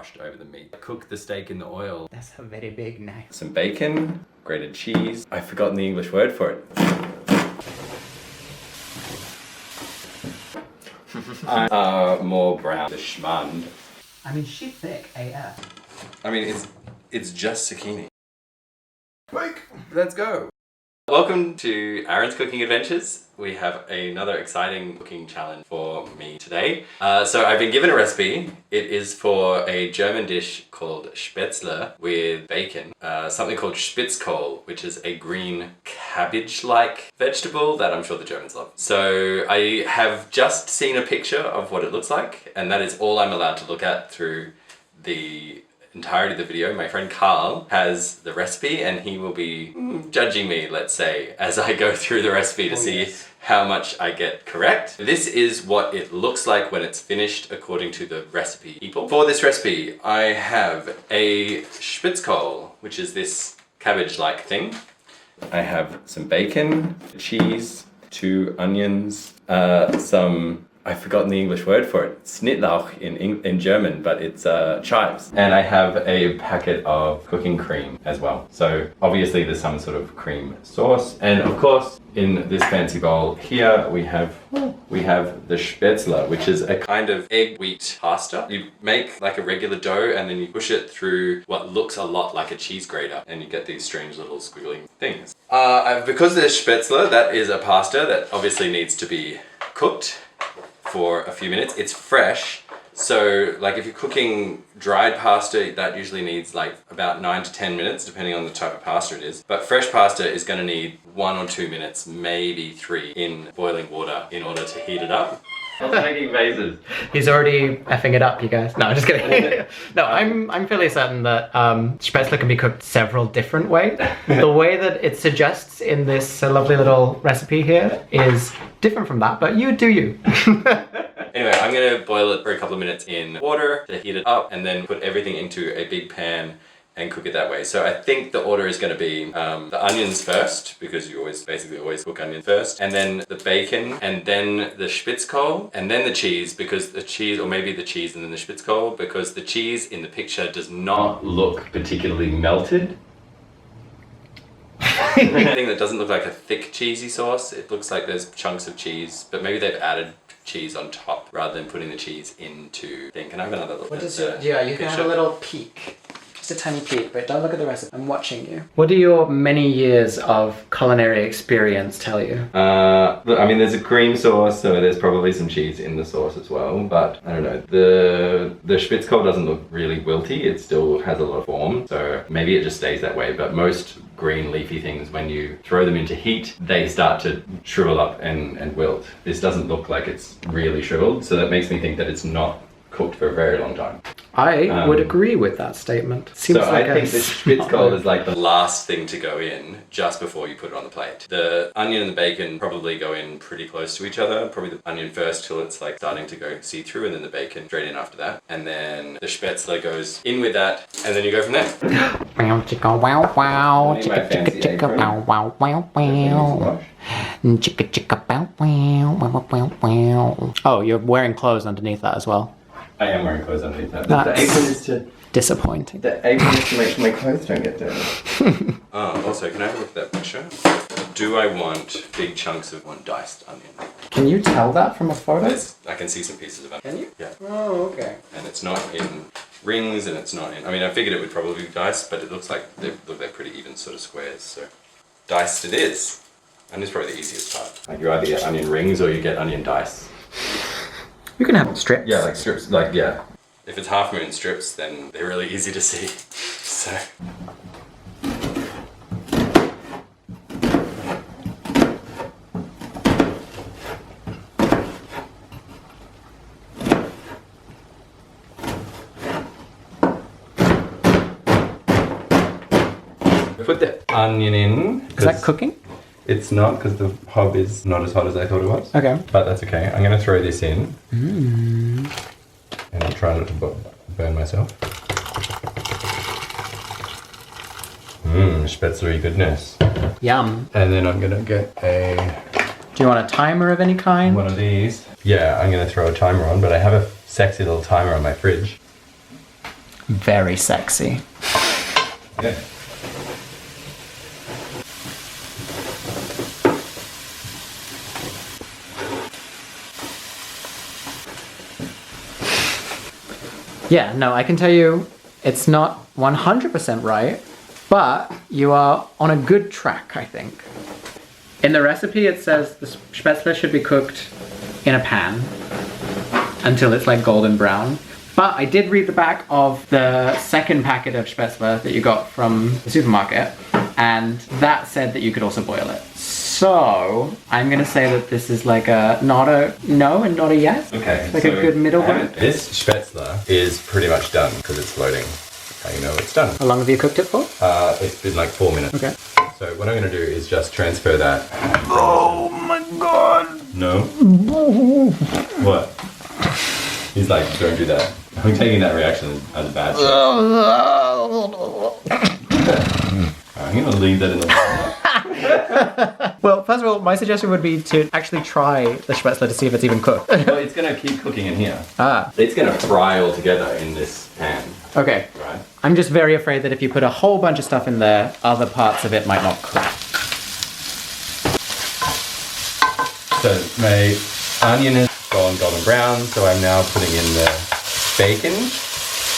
brushed over the meat. Cook the steak in the oil. That's a very big knife. Some bacon, grated cheese. I've forgotten the English word for it. More brown. The schmand. I mean, she's thick AF. I mean, it's just zucchini. Let's go. Welcome to Aaron's Cooking Adventures. We have another exciting cooking challenge for me today. So I've been given a recipe. It is for a German dish called Spätzle with bacon. Something called Spitzkohl, which is a green cabbage-like vegetable that I'm sure the Germans love. So I have just seen a picture of what it looks like, and that is all I'm allowed to look at through the entirety of the video. My friend Carl has the recipe and he will be judging me, let's say, as I go through the recipe to see how much I get correct. This is what it looks like when it's finished according to the recipe people. For this recipe, I have a Spitzkohl, which is this cabbage-like thing. I have some bacon, cheese, 2 onions, I've forgotten the English word for it. Schnittlauch in German, but it's chives. And I have a packet of cooking cream as well. So obviously there's some sort of cream sauce. And of course, in this fancy bowl here, we have the Spätzle, which is a kind of egg wheat pasta. You make like a regular dough and then you push it through what looks a lot like a cheese grater and you get these strange little squiggly things. Because there's Spätzle, that is a pasta that obviously needs to be cooked for a few minutes. It's fresh, so like if you're cooking dried pasta, that usually needs like about 9 to 10 minutes depending on the type of pasta it is. But fresh pasta is going to need 1 or 2 minutes, maybe 3 in boiling water in order to heat it up. I'm making faces. He's already effing it up, you guys. No, I'm just kidding. No, I'm fairly certain that Spätzle can be cooked several different ways. The way that it suggests in this lovely little recipe here is different from that, but you do you. Anyway, I'm going to boil it for a couple of minutes in water to heat it up and then put everything into a big pan and cook it that way. So I think the order is going to be the onions first, because you basically always cook onions first, and then the bacon, and then the Spitzkohl, and then the cheese, because the cheese, or maybe the cheese and then the Spitzkohl, because the cheese in the picture does not look particularly melted. Anything that doesn't look like a thick cheesy sauce, it looks like there's chunks of cheese, but maybe they've added cheese on top rather than putting the cheese into thing. Can I have another look? What is your, yeah, you can have a little peek. Just a tiny peek, but don't look at the recipe. I'm watching you. What do your many years of culinary experience tell you? Look, I mean, there's a cream sauce, so there's probably some cheese in the sauce as well, but I don't know. The Spitzkohl doesn't look really wilty. It still has a lot of form, so maybe it just stays that way. But most green leafy things, when you throw them into heat, they start to shrivel up and wilt. This doesn't look like it's really shriveled, so that makes me think that it's not cooked for a very long time. I would agree with that statement. Seems so like I think the Spitzkohl is like the last thing to go in just before you put it on the plate. The onion and the bacon probably go in pretty close to each other. Probably the onion first till it's like starting to go see-through, and then the bacon straight in after that. And then the Spätzle goes in with that, and then you go from there. Wow, chicka, wow, wow, chicka, chicka, chicka, wow, wow, wow, wow. Chicka, chicka, wow, wow, wow, wow, wow. Oh, you're wearing clothes underneath that as well. I am wearing clothes underneath that. That's the apron is to disappointing. The apron is to make sure my clothes don't get dirty. Also, can I have a look at that picture? Do I want big chunks of one diced onion? Can you tell that from a photo? I can see some pieces of onion. Can you? Yeah. Oh, okay. And it's not in rings, and it's not in... I mean, I figured it would probably be diced, but it looks like they look like pretty even sort of squares, so... Diced it is. And it's probably the easiest part. Like, you either get onion rings or you get onion dice. You can have strips. Yeah, like strips, like, yeah. If it's half moon strips, then they're really easy to see, so. Put the onion in. Is that cooking? It's not, because the hob is not as hot as I thought it was. Okay. But that's okay. I'm going to throw this in. And I'll try not to burn myself. Spätzle goodness. Yum. And then I'm going to get Do you want a timer of any kind? one of these. Yeah, I'm going to throw a timer on, but I have a sexy little timer on my fridge. very sexy. Yeah. Yeah, no, I can tell you it's not 100% right, but you are on a good track, I think. In the recipe, it says the Spätzle should be cooked in a pan until it's like golden brown. But I did read the back of the second packet of Spätzle that you got from the supermarket, and that said that you could also boil it. So I'm gonna say that this is like a not a no and not a yes. Okay. Like a good middle ground. This Spätzle is pretty much done because it's floating. How you know it's done? How long have you cooked it for? It's been like 4 minutes. Okay. So what I'm gonna do is just transfer that. Oh my god! No. What? He's like, don't do that. I'm taking that reaction as a bad shit. I'm gonna leave that in the Well, first of all, my suggestion would be to actually try the Spätzle to see if it's even cooked. Well, it's gonna keep cooking in here. It's gonna fry all together in this pan. Okay. Right. I'm just very afraid that if you put a whole bunch of stuff in there, other parts of it might not cook. So my onion has gone golden brown, so I'm now putting in the bacon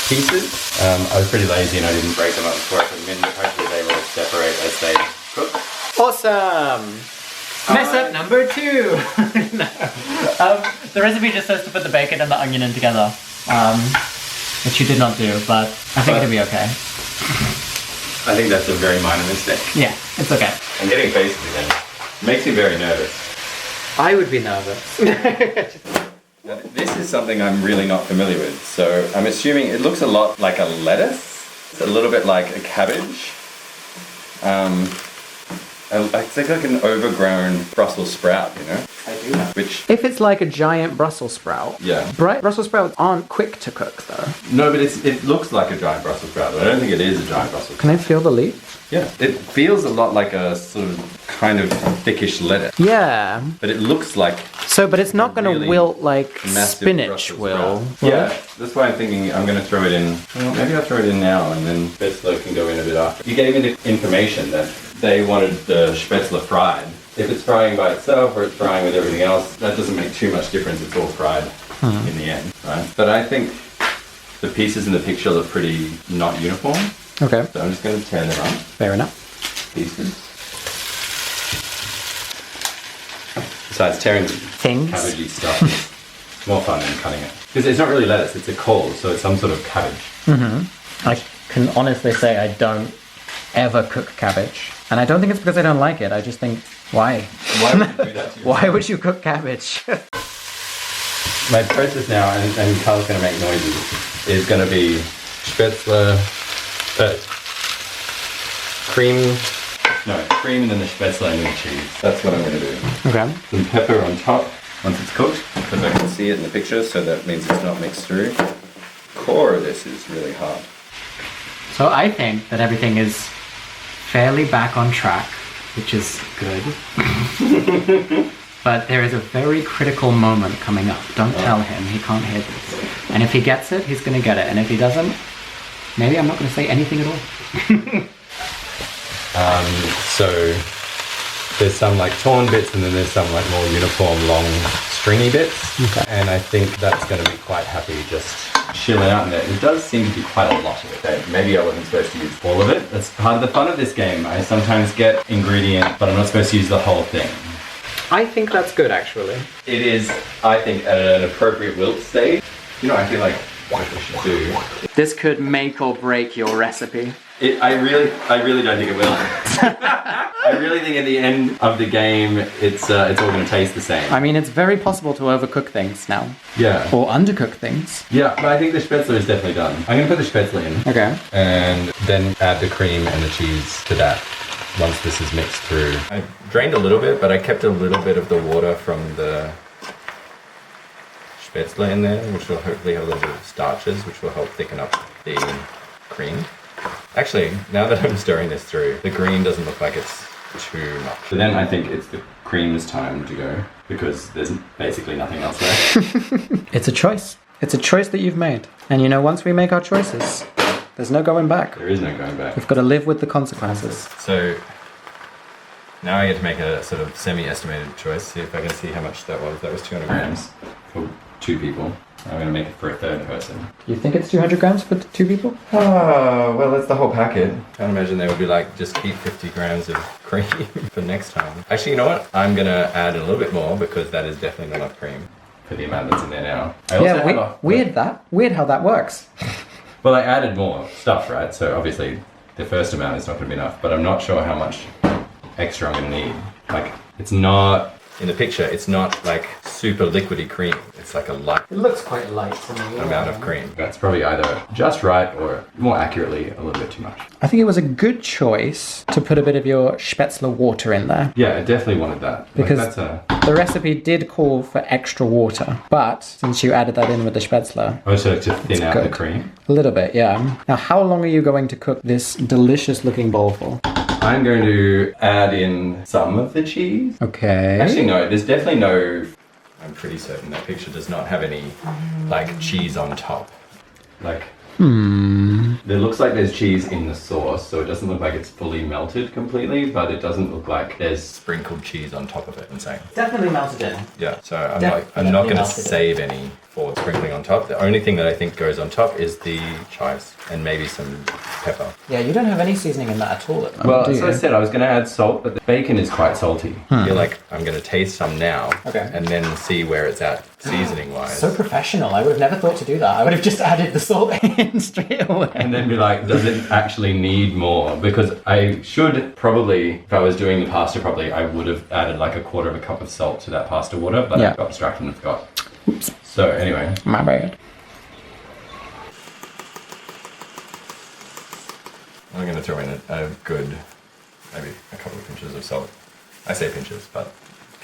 pieces. I was pretty lazy and I didn't break them up before I put them in, but hopefully they will separate as they cook. Awesome! Mess up number 2! No. The recipe just says to put the bacon and the onion in together, which you did not do, but I think it'll be okay. I think that's a very minor mistake. Yeah, it's okay. I'm getting faces again. It makes me very nervous. I would be nervous. Now, this is something I'm really not familiar with, so I'm assuming it looks a lot like a lettuce. It's a little bit like a cabbage. It's like an overgrown Brussels sprout, you know? I do know. Which... If it's like a giant Brussels sprout, Yeah. Brussels sprouts aren't quick to cook though. No, but it looks like a giant Brussels sprout, but I don't think it is a giant Brussels sprout. Can I feel the leaf? Yeah. It feels a lot like a sort of kind of thickish lettuce, Yeah. but it looks like So, but it's not going to really wilt like massive spinach Brussels will. sprout. Yeah, that's why I'm thinking I'm going to throw it in. Well, maybe I'll throw it in now and then Spätzle can go in a bit after. You gave me the information that they wanted the Spätzle fried. If it's frying by itself or it's frying with everything else, that doesn't make too much difference. It's all fried in the end, right? But I think the pieces in the picture look pretty not uniform. Okay. So I'm just going to tear them up. Fair enough. Pieces. Besides, tearing Things. cabbagey stuff is more fun than cutting it. Because it's not really lettuce, it's a col, so it's some sort of cabbage. I can honestly say I don't ever cook cabbage. And I don't think it's because I don't like it. I just think, why? Why would you do that to yourself? Why would you cook cabbage? My process now, and Carl's going to make noises, is going to be Spätzle, cream and then the Spätzle and the cheese. That's what I'm going to do. Okay. Some pepper on top once it's cooked, because I can see it in the picture, so that means it's not mixed through. The core of this is really hard. So I think that everything is fairly back on track, which is good. But there is a very critical moment coming up. Don't tell him, he can't hear this. And if he gets it, he's going to get it. And if he doesn't, maybe I'm not going to say anything at all. So there's some like torn bits and then there's some like more uniform long stringy bits. Okay. And I think that's going to be quite happy just chilling out in there. It does seem to be quite a lot of it. Okay, maybe I wasn't supposed to use all of it. That's part of the fun of this game. I sometimes get ingredient, but I'm not supposed to use the whole thing. I think that's good, actually. It is, I think, at an appropriate wilt stage. You know, I feel like what we should do. This could make or break your recipe. I really don't think it will. I really think at the end of the game, it's all going to taste the same. I mean, it's very possible to overcook things now. Yeah. Or undercook things. Yeah, but I think the Spätzle is definitely done. I'm going to put the Spätzle in. Okay. And then add the cream and the cheese to that once this is mixed through. I drained a little bit, but I kept a little bit of the water from the Spätzle in there, which will hopefully have a little bit of starches, which will help thicken up the cream. Actually, now that I'm stirring this through, the green doesn't look like it's too much. So then I think it's the cream's time to go, because there's basically nothing else there. It's a choice. It's a choice that you've made. And you know, once we make our choices, There's no going back. There is no going back. We've got to live with the consequences. So now I get to make a sort of semi-estimated choice. See if I can see how much that was. That was 200 grams for 2 people. I'm going to make it for a 3rd person. You think it's 200 grams for 2 people? Oh, well, that's the whole packet. I can't imagine they would be like, just keep 50 grams of cream for next time. Actually, you know what? I'm going to add a little bit more because that is definitely not enough cream for the amount that's in there now. Weird how that works. Well, I added more stuff, right? So obviously the first amount is not going to be enough, but I'm not sure how much extra I'm going to need. Like, it's not, in the picture, it's not like super liquidy cream. It's like a light It looks quite light to me. amount of cream. That's probably either just right or more accurately a little bit too much. I think it was a good choice to put a bit of your Spätzle water in there. Yeah, I definitely wanted that. Because the recipe did call for extra water, but since you added that in with the Spätzle... Also to thin out the cream? A little bit, yeah. Now, how long are you going to cook this delicious looking bowl for? I'm going to add in some of the cheese. Okay. Actually, no, there's definitely no... I'm pretty certain that picture does not have any, like, cheese on top. Like... It looks like there's cheese in the sauce, so it doesn't look like it's fully melted completely, but it doesn't look like there's sprinkled cheese on top of it. Insane. Definitely melted in. Yeah, so I'm not going to save any for sprinkling on top. The only thing that I think goes on top is the chives and maybe some pepper. Yeah, you don't have any seasoning in that at all. Well, as I said, I was going to add salt, but the bacon is quite salty. I feel like I'm going to taste some now, and then see where it's at seasoning-wise. So professional. I would have never thought to do that. I would have just added the salt in straight away. And then be like, does it actually need more? Because I should probably, if I was doing the pasta properly, I would have added like 1/4 cup of salt to that pasta water, but I got distracted and forgot. Oops. So anyway. My bad. I'm going to throw in a good, maybe a couple of pinches of salt. I say pinches, but...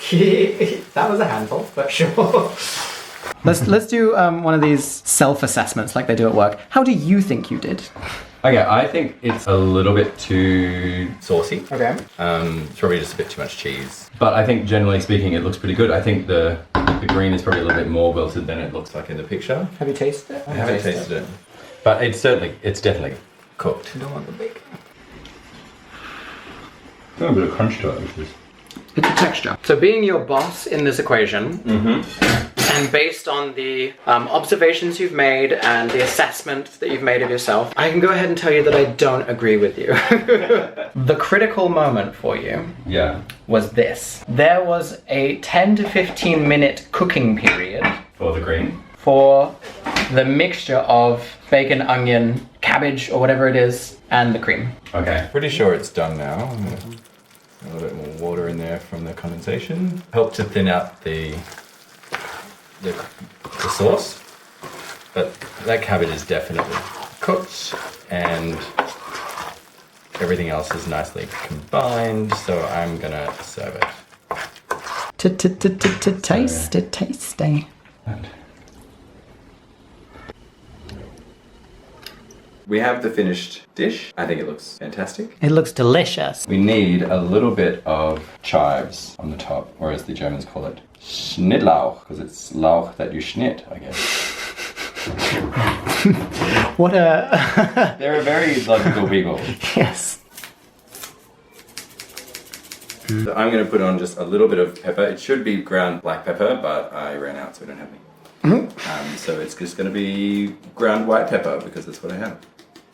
That was a handful, but sure. Let's do one of these self-assessments like they do at work. How do you think you did? Okay, I think it's a little bit too saucy. Okay. It's probably just a bit too much cheese. But I think generally speaking, it looks pretty good. I think the green is probably a little bit more wilted than it looks like in the picture. Have you tasted it? I haven't tasted it. But it's definitely cooked. I don't want the bacon. Got a bit of crunch to it, which is... It's a texture. So being your boss in this equation, and based on the observations you've made and the assessment that you've made of yourself, I can go ahead and tell you that I don't agree with you. The critical moment for you was this. There was a 10 to 15 minute cooking period. For the green? For the mixture of bacon, onion, cabbage, or whatever it is, and the cream. Okay. Pretty sure it's done now. A little bit more water in there from the condensation. Help to thin out the sauce. But that cabbage is definitely cooked and everything else is nicely combined, so I'm gonna serve it. Tasty. We have the finished dish. I think it looks fantastic. It looks delicious. We need a little bit of chives on the top, or as the Germans call it, Schnittlauch, because it's Lauch that you schnit, I guess. What a... They're very logical people. Yes. So I'm going to put on just a little bit of pepper. It should be ground black pepper, but I ran out, so we don't have any. So it's just going to be ground white pepper, because that's what I have.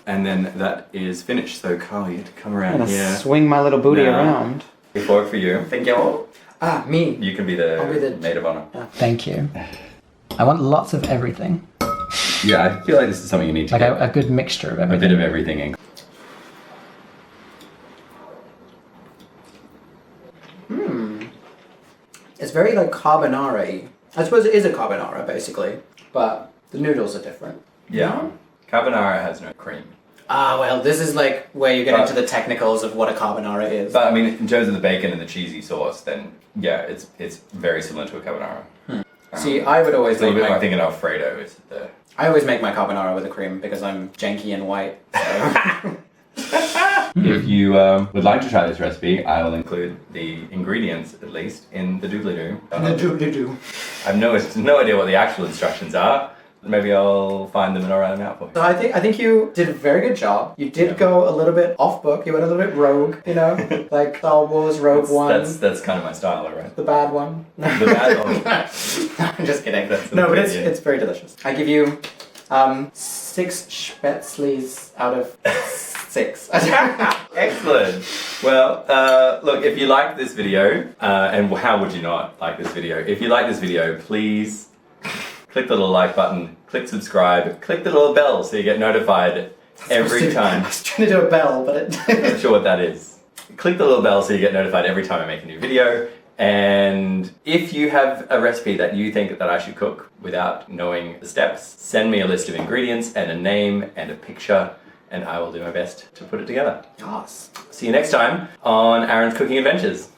And then that is finished. So Carl, you have to come around here. Swing my little booty around. Fork for you. Thank you. Ah, me. You can be the maid of honor. Thank you. I want lots of everything. Yeah, I feel like this is something you need to get. A good mixture of everything. A bit of everything. It's very like carbonara-y. I suppose it is a carbonara, basically, but the noodles are different. Yeah. Carbonara has no cream. Ah, well, this is like where you get into the technicals of what a carbonara is. But I mean, in terms of the bacon and the cheesy sauce, then yeah, it's very similar to a carbonara. See, I would always make I'm thinking Alfredo is the... I always make my carbonara with a cream because I'm janky and white. So. If you would like to try this recipe, I will include the ingredients, at least, in the doobly-doo. The doobly-doo. I have no idea what the actual instructions are. maybe I'll find them and I'll write them out for you. So I think you did a very good job. You did go a little bit off book. You went a little bit rogue, you know, like Star Wars Rogue One. That's kind of my style, right? The bad one. The bad one. I'm just kidding. That's No, but opinion. it's very delicious. I give you 6 Spätzles out of 6. Excellent. Well, look, if you like this video, and how would you not like this video? If you like this video, please click the little like button, click subscribe, click the little bell so you get notified every time. I was trying to do a bell, but I'm not sure what that is. Click the little bell so you get notified every time I make a new video. And if you have a recipe that you think that I should cook without knowing the steps, send me a list of ingredients and a name and a picture, and I will do my best to put it together. Yes. See you next time on Aaron's Cooking Adventures.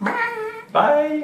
Bye!